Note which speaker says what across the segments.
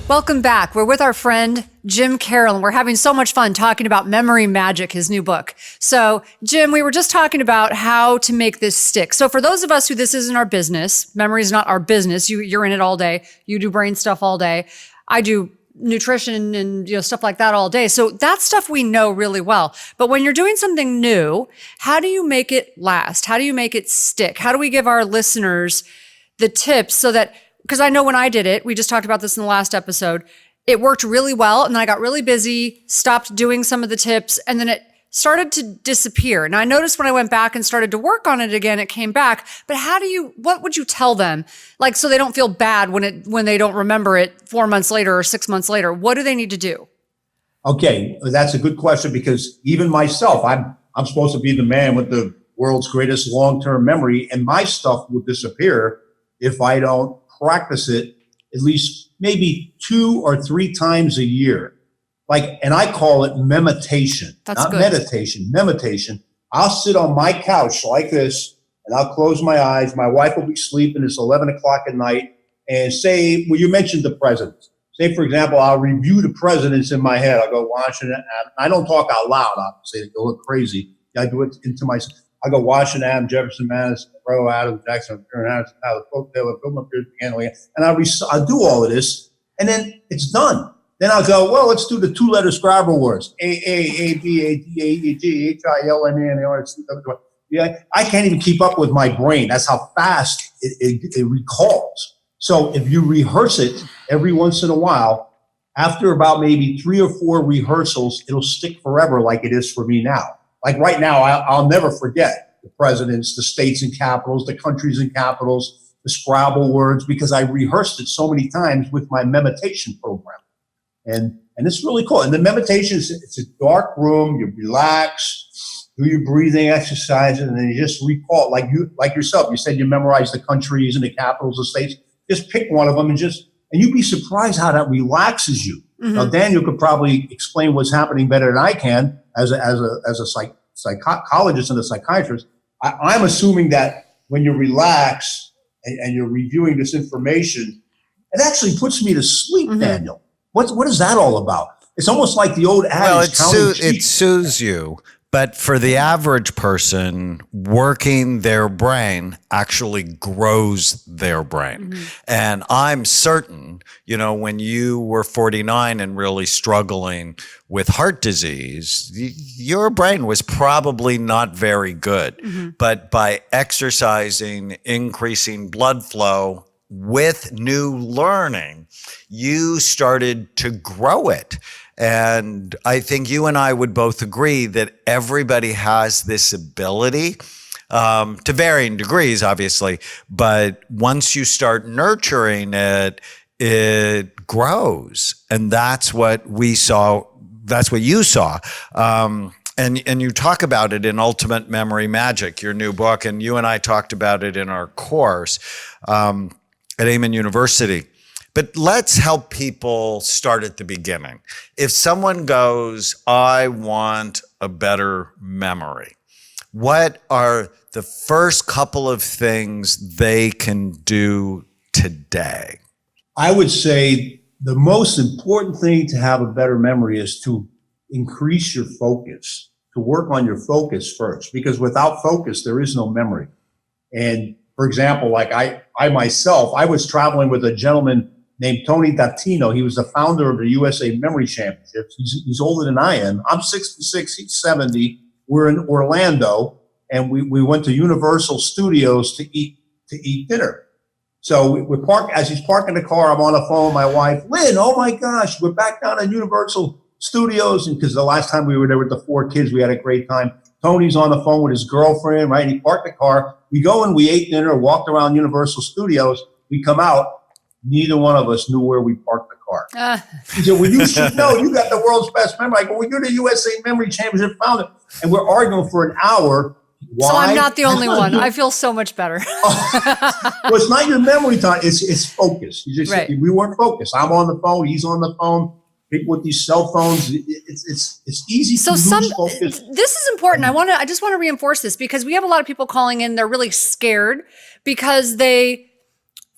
Speaker 1: Welcome back. We're with our friend, Jim Karol, and we're having so much fun talking about Memory Magic, his new book. So, Jim, we were just talking about how to make this stick. So for those of us who this isn't our business, memory is not our business. You're in it all day. You do brain stuff all day. I do nutrition and stuff like that all day. So that stuff we know really well. But when you're doing something new, how do you make it last? How do you make it stick? How do we give our listeners the tips so that, because I know when I did it, we just talked about this in the last episode, it worked really well. And then I got really busy, stopped doing some of the tips, and then it started to disappear. And I noticed when I went back and started to work on it again, it came back. But what would you tell them? Like, so they don't feel bad when they don't remember it 4 months later or 6 months later. What do they need to do?
Speaker 2: Okay, that's a good question, because even myself, I'm supposed to be the man with the world's greatest long-term memory, and my stuff will disappear if I don't practice it at least maybe 2 or 3 times a year. And I call it memitation.
Speaker 1: That's
Speaker 2: not
Speaker 1: good.
Speaker 2: Meditation, memitation. I'll sit on my couch like this, and I'll close my eyes. My wife will be sleeping. It's 11 o'clock at night. And say, well, you mentioned the presidents. Say, for example, I'll review the presidents in my head. I'll go Washington. I don't talk out loud, obviously. They look crazy. I do it into myself. I go Washington, Adams, Jefferson, Madison, Monroe, Adams, Jackson, Harrison, Tyler, Polk, Taylor, Fillmore, Pierce, Buchanan, and I'll do all of this, and then it's done. Then I'll go, well, let's do the 2-letter Scrabble words: A-B-A-D-A-E-G-H-I-L-M-A-N-A-R-C-W. Yeah, I can't even keep up with my brain. That's how fast it recalls. So if you rehearse it every once in a while, after about maybe 3 or 4 rehearsals, it'll stick forever, like it is for me now. Like right now, I'll never forget the presidents, the states and capitals, the countries and capitals, the Scrabble words, because I rehearsed it so many times with my memitation program. And it's really cool. And the meditation it's a dark room. You relax, do your breathing exercises, and then you just recall, like yourself. You said you memorize the countries and the capitals of states. Just pick one of them and you'd be surprised how that relaxes you. Mm-hmm. Now, Daniel could probably explain what's happening better than I can as a psychologist and a psychiatrist. I'm assuming that when you relax and you're reviewing this information, it actually puts me to sleep, mm-hmm. Daniel. What is that all about? It's almost like the old adage.
Speaker 3: Well, it soothes you. But for the average person, working their brain actually grows their brain. Mm-hmm. And I'm certain, when you were 49 and really struggling with heart disease, your brain was probably not very good. Mm-hmm. But by exercising, increasing blood flow with new learning, you started to grow it. And I think you and I would both agree that everybody has this ability, to varying degrees, obviously. But once you start nurturing it, it grows. And that's what we saw. That's what you saw. And you talk about it in Ultimate Memory Magic, your new book. And you and I talked about it in our course at Amen University. But let's help people start at the beginning. If someone goes, I want a better memory, what are the first couple of things they can do today?
Speaker 2: I would say the most important thing to have a better memory is to increase your focus, to work on your focus first, because without focus, there is no memory. And for example, like I myself, I was traveling with a gentleman named Tony Dattino. He was the founder of the USA Memory Championships. He's older than I am. I'm 66, he's 70. We're in Orlando, and we went to Universal Studios to eat dinner. So we park, as he's parking the car, I'm on the phone with my wife, Lynn, oh my gosh, we're back down at Universal Studios. And because the last time we were there with the 4 kids, we had a great time. Tony's on the phone with his girlfriend, right? He parked the car. We go and we ate dinner, walked around Universal Studios. We come out. Neither one of us knew where we parked the car. He said, well, you should know. You got the world's best memory. I go, well, you're the USA Memory Championship founder. And we're arguing for an hour. Why?
Speaker 1: So I'm not the only one. I feel so much better.
Speaker 2: Well, it's not your memory time. It's focus.
Speaker 1: Right.
Speaker 2: We weren't focused. I'm on the phone. He's on the phone. People with these cell phones, it's easy to lose focus.
Speaker 1: This is important. I just want to reinforce this, because we have a lot of people calling in. They're really scared because they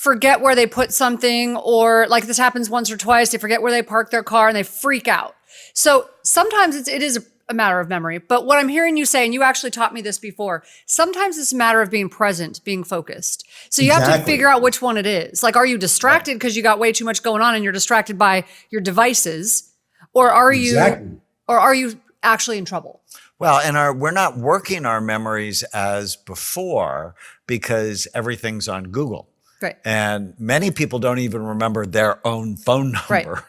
Speaker 1: forget where they put something, or like this happens once or twice, they forget where they park their car and they freak out. So sometimes it is a matter of memory. But what I'm hearing you say, and you actually taught me this before, sometimes it's a matter of being present, being focused. So you have to figure out which one it is. Like, are you distracted because you got way too much going on and you're distracted by your devices? Or are you actually in trouble?
Speaker 3: Well, and we're not working our memories as before because everything's on Google.
Speaker 1: Right.
Speaker 3: And many people don't even remember their own phone number.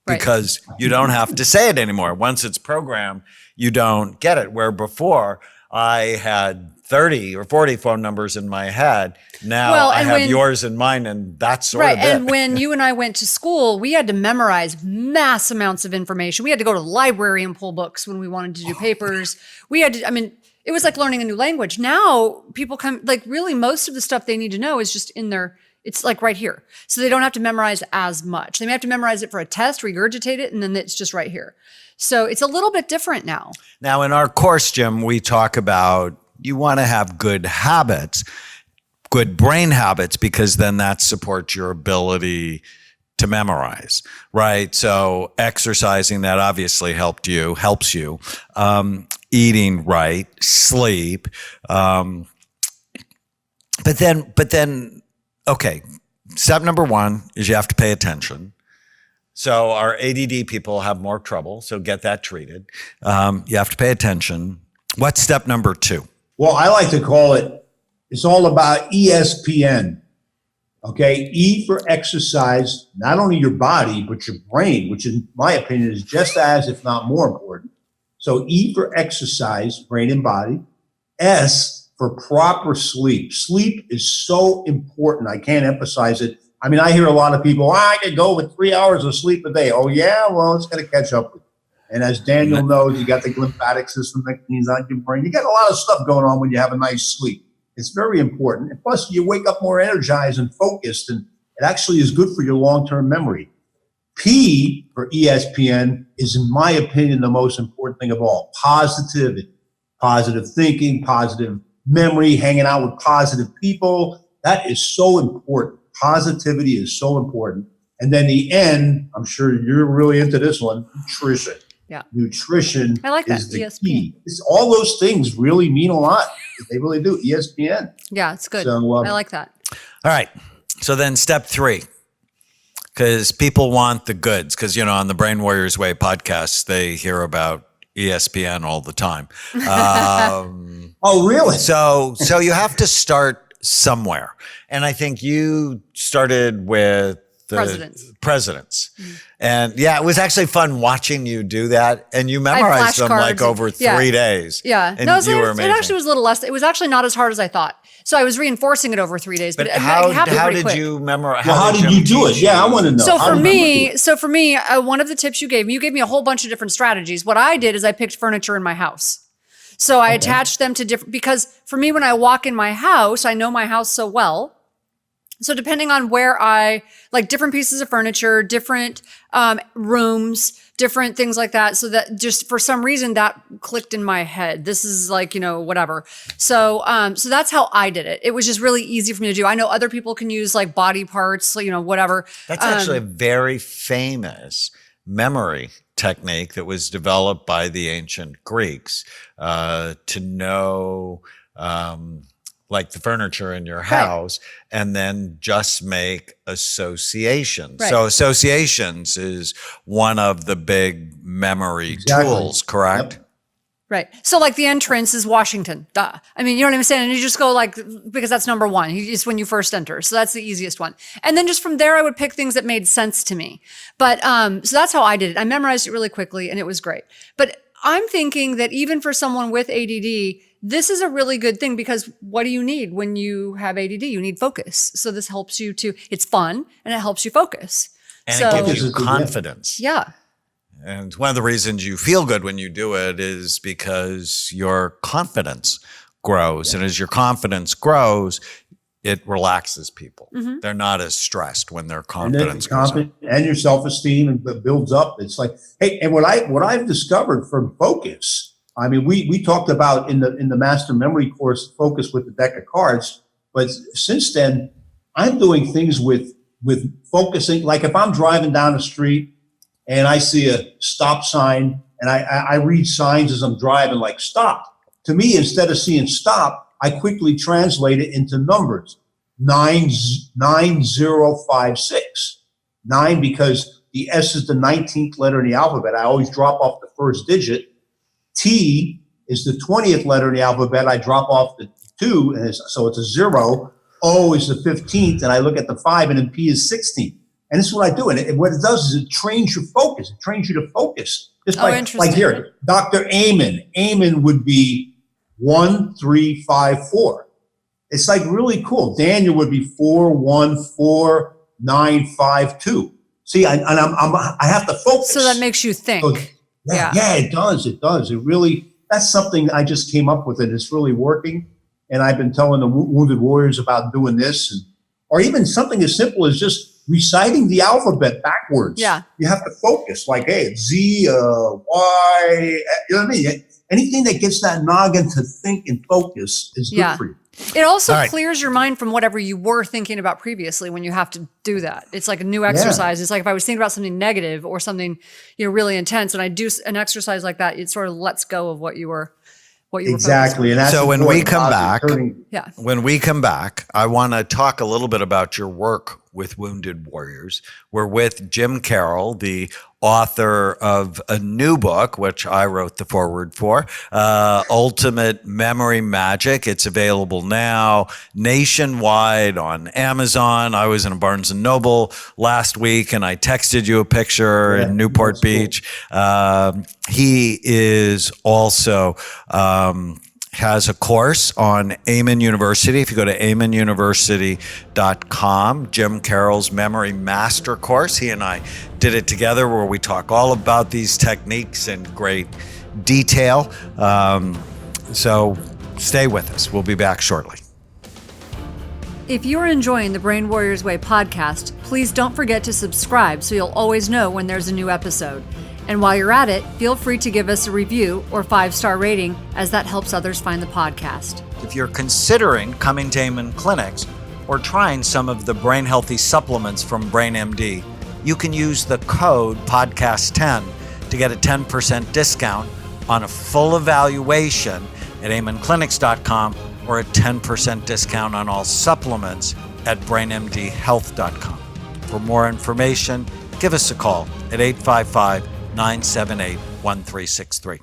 Speaker 1: Right.
Speaker 3: Because you don't have to say it anymore. Once it's programmed, you don't get it. Where before I had 30 or 40 phone numbers in my head. Now I have yours and mine, and that's sort of it.
Speaker 1: And when you and I went to school, we had to memorize mass amounts of information. We had to go to the library and pull books when we wanted to do papers. We had to, it was like learning a new language. Now people come, like really most of the stuff they need to know is just in their, it's like right here. So they don't have to memorize as much. They may have to memorize it for a test, regurgitate it, and then it's just right here. So it's a little bit different now.
Speaker 3: Now in our course, Jim, we talk about you want to have good habits, good brain habits, because then that supports your ability to memorize, right? So exercising, that obviously helps you. Eating right, sleep. But then, okay, step number one is you have to pay attention. So our ADD people have more trouble, so get that treated. You have to pay attention. What's step number two?
Speaker 2: Well, I like to call it, it's all about ESPN. Okay, E for exercise, not only your body, but your brain, which in my opinion is just as, if not more important. So E for exercise, brain and body. S for proper sleep. Sleep is so important. I can't emphasize it. I hear a lot of people, I could go with 3 hours of sleep a day. Oh yeah, well, it's going to catch up with you. And as Daniel knows, you got the lymphatic system that cleans out your brain. You got a lot of stuff going on when you have a nice sleep. It's very important. And plus, you wake up more energized and focused, and it actually is good for your long-term memory. P for ESPN is, in my opinion, the most important thing of all. Positivity, positive thinking, positive memory, hanging out with positive people. That is so important. Positivity is so important. And then the N, I'm sure you're really into this one, nutrition.
Speaker 1: Yeah.
Speaker 2: Nutrition
Speaker 1: I like that.
Speaker 2: is the
Speaker 1: ESPN.
Speaker 2: key. All those things really mean a lot. They really do. ESPN.
Speaker 1: Yeah, it's good.
Speaker 2: So,
Speaker 1: I like that.
Speaker 3: All right. So then step three, because people want the goods, because, on the Brain Warriors Way podcast, they hear about ESPN all the time.
Speaker 2: Oh, really?
Speaker 3: So you have to start somewhere. And I think you started with the presidents. Mm-hmm. And yeah, it was actually fun watching you do that. And you memorized them like over 3 days.
Speaker 1: Yeah.
Speaker 3: And
Speaker 1: no,
Speaker 3: it
Speaker 1: actually was a little less. It was actually not as hard as I thought. So I was reinforcing it over 3 days. But
Speaker 3: how
Speaker 1: it happened
Speaker 3: did
Speaker 1: quick.
Speaker 3: you memorize?
Speaker 2: Well, how did you do it? Yeah, I want to know.
Speaker 1: So for me, one of the tips you gave me a whole bunch of different strategies. What I did is I picked furniture in my house. So I attached them to different, because for me, when I walk in my house, I know my house so well. So depending on where like different pieces of furniture, different rooms, different things like that. So that just for some reason that clicked in my head. This is like, whatever. So that's how I did it. It was just really easy for me to do. I know other people can use like body parts, whatever.
Speaker 3: That's actually a very famous memory technique that was developed by the ancient Greeks to know like the furniture in your house, and then just make associations. Right. So associations is one of the big memory tools, correct? Yep.
Speaker 1: Right. So like the entrance is Washington. Duh. you know what I'm saying? And you just go like, because that's number one. It's when you first enter. So that's the easiest one. And then just from there, I would pick things that made sense to me. But so that's how I did it. I memorized it really quickly and it was great. But I'm thinking that even for someone with ADD, this is a really good thing, because what do you need when you have ADD? You need focus. So this helps you it's fun and it helps you focus.
Speaker 3: And it gives you confidence.
Speaker 1: Yeah.
Speaker 3: And one of the reasons you feel good when you do it is because your confidence grows. Yeah. And as your confidence grows, it relaxes people. Mm-hmm. They're not as stressed when their confidence goes up.
Speaker 2: And your self-esteem and builds up. It's like, hey, and what I've discovered from focus, we talked about in the master memory course, focus with the deck of cards, but since then, I'm doing things with focusing. Like if I'm driving down the street and I see a stop sign and I read signs as I'm driving, like stop. To me, instead of seeing stop, I quickly translate it into numbers. 9056. 9 because the S is the 19th letter in the alphabet. I always drop off the first digit. T is the 20th letter in the alphabet. I drop off the 2, and so it's a 0. O is the 15th, and I look at the 5, and then P is 16. And this is what I do. And what it does is it trains your focus. It trains you to focus. Just like here, Dr. Amen. Amen would be 1354. It's like really cool. Daniel would be 414952. See, I have to focus.
Speaker 1: So that makes you think.
Speaker 2: So, yeah, it does. It does. It really, that's something I just came up with, and it's really working. And I've been telling the Wounded Warriors about doing this, or even something as simple as just reciting the alphabet backwards.
Speaker 1: Yeah.
Speaker 2: You have to focus, like, hey, it's Z, Y, you know what I mean? Anything that gets that noggin to think and focus is good for you.
Speaker 1: It also clears your mind from whatever you were thinking about previously when you have to do that. It's like a new exercise. It's like if I was thinking about something negative or something, really intense, and I do an exercise like that, it sort of lets go of what you were
Speaker 2: exactly. And that's
Speaker 3: so when we come back, I want to talk a little bit about your work with Wounded Warriors. We're with Jim Karol, the author of a new book, which I wrote the foreword for, Ultimate Memory Magic. It's available now nationwide on Amazon. I was in a Barnes & Noble last week, and I texted you a picture in Newport Beach. Cool. He is also has a course on Amen University. If you go to amenuniversity.com, Jim Karol's Memory Master Course, he and I did it together where we talk all about these techniques in great detail. So stay with us. We'll be back shortly.
Speaker 1: If you're enjoying the Brain Warriors Way podcast, please don't forget to subscribe so you'll always know when there's a new episode. And while you're at it, feel free to give us a review or 5-star rating, as that helps others find the podcast.
Speaker 3: If you're considering coming to Amen Clinics or trying some of the brain healthy supplements from BrainMD, you can use the code podcast10 to get a 10% discount on a full evaluation at amenclinics.com or a 10% discount on all supplements at brainmdhealth.com. For more information, give us a call at 855-978-1363.